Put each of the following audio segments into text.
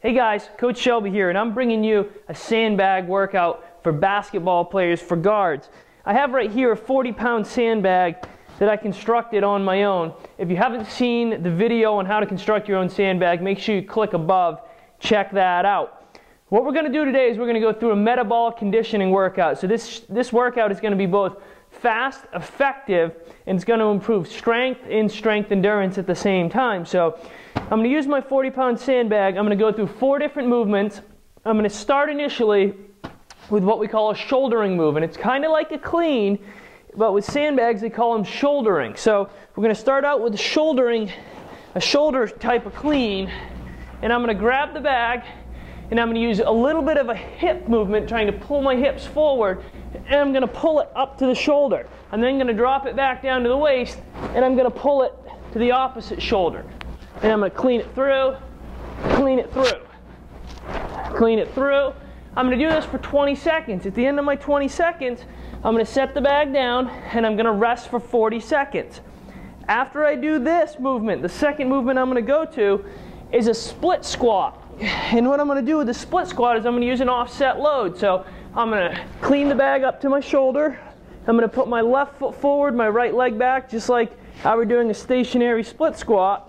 Hey guys, Coach Shelby here, and I'm bringing you a sandbag workout for basketball players, for guards. I have right here a 40-pound sandbag that I constructed on my own. If you haven't seen the video on how to construct your own sandbag, make sure you click above, check that out. What we're going to do today is we're going to go through a metabolic conditioning workout. So this workout is going to be both fast, effective, and it's going to improve strength and strength endurance at the same time. So I'm going to use my 40-pound sandbag. I'm going to go through 4 different movements. I'm going to start initially with what we call a shouldering move, and it's kind of like a clean, but with sandbags they call them shouldering. So we're going to start out with shouldering, a shoulder type of clean, and I'm going to grab the bag and I'm going to use a little bit of a hip movement, trying to pull my hips forward, and I'm going to pull it up to the shoulder. I'm then going to drop it back down to the waist, and I'm going to pull it to the opposite shoulder. And I'm going to clean it through, clean it through, clean it through. I'm going to do this for 20 seconds. At the end of my 20 seconds, I'm going to set the bag down and I'm going to rest for 40 seconds. After I do this movement, the second movement I'm going to go to is a split squat. And what I'm going to do with the split squat is I'm going to use an offset load. So I'm going to clean the bag up to my shoulder. I'm going to put my left foot forward, my right leg back, just like how we're doing a stationary split squat.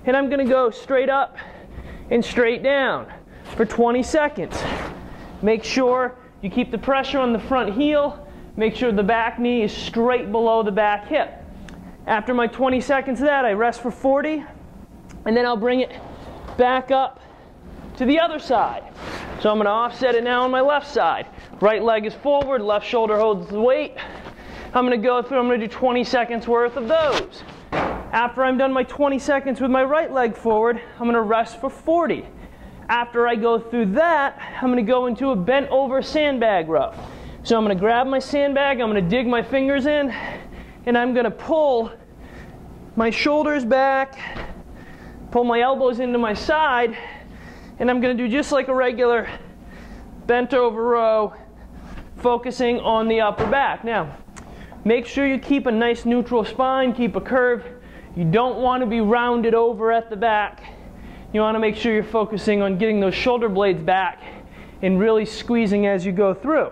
And I'm going to go straight up and straight down for 20 seconds. Make sure you keep the pressure on the front heel. Make sure the back knee is straight below the back hip. After my 20 seconds of that, I rest for 40, and then I'll bring it back up to the other side. So I'm going to offset it now on my left side. Right leg is forward, left shoulder holds the weight. I'm going to go through, I'm going to do 20 seconds worth of those. After I'm done my 20 seconds with my right leg forward, I'm going to rest for 40. After I go through that, I'm going to go into a bent over sandbag row. So I'm going to grab my sandbag, I'm going to dig my fingers in, and I'm going to pull my shoulders back, pull my elbows into my side, and I'm going to do just like a regular bent over row, focusing on the upper back. Now, make sure you keep a nice neutral spine, keep a curve. You don't want to be rounded over at the back. You want to make sure you're focusing on getting those shoulder blades back and really squeezing as you go through.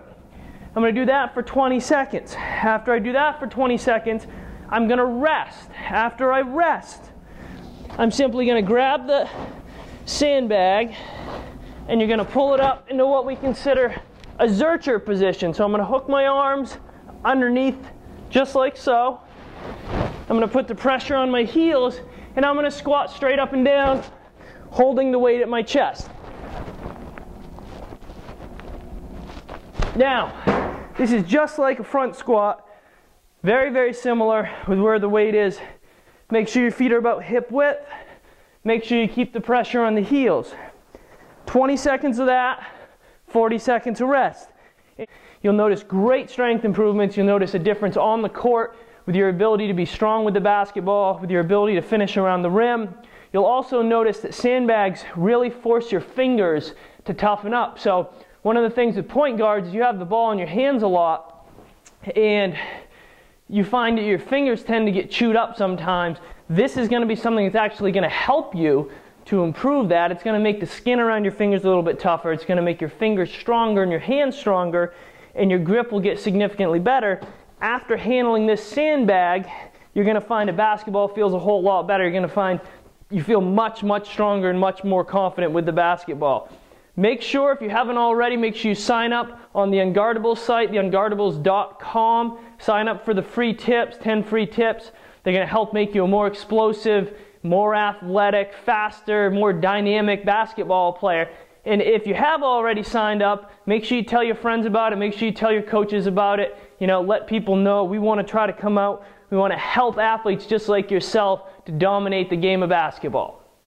I'm going to do that for 20 seconds. After I do that for 20 seconds, I'm going to rest. After I rest, I'm simply going to grab the sandbag and you're going to pull it up into what we consider a zercher position. So I'm going to hook my arms underneath just like so. I'm going to put the pressure on my heels and I'm going to squat straight up and down, holding the weight at my chest. Now, this is just like a front squat, very, very similar with where the weight is. Make sure your feet are about hip width. Make sure you keep the pressure on the heels. 20 seconds of that, 40 seconds of rest. You'll notice great strength improvements. You'll notice a difference on the court with your ability to be strong with the basketball, with your ability to finish around the rim. You'll also notice that sandbags really force your fingers to toughen up. So one of the things with point guards is you have the ball in your hands a lot, and you find that your fingers tend to get chewed up sometimes. This is going to be something that's actually going to help you to improve that. It's going to make the skin around your fingers a little bit tougher. It's going to make your fingers stronger and your hands stronger, and your grip will get significantly better. After handling this sandbag, you're going to find a basketball feels a whole lot better. You're going to find you feel much, much stronger and much more confident with the basketball. Make sure, if you haven't already, make sure you sign up on the Unguardables site, theunguardables.com. Sign up for the free tips, 10 free tips. They're going to help make you a more explosive, more athletic, faster, more dynamic basketball player. And if you have already signed up, make sure you tell your friends about it. Make sure you tell your coaches about it. You know, let people know. We want to try to come out. We want to help athletes just like yourself to dominate the game of basketball.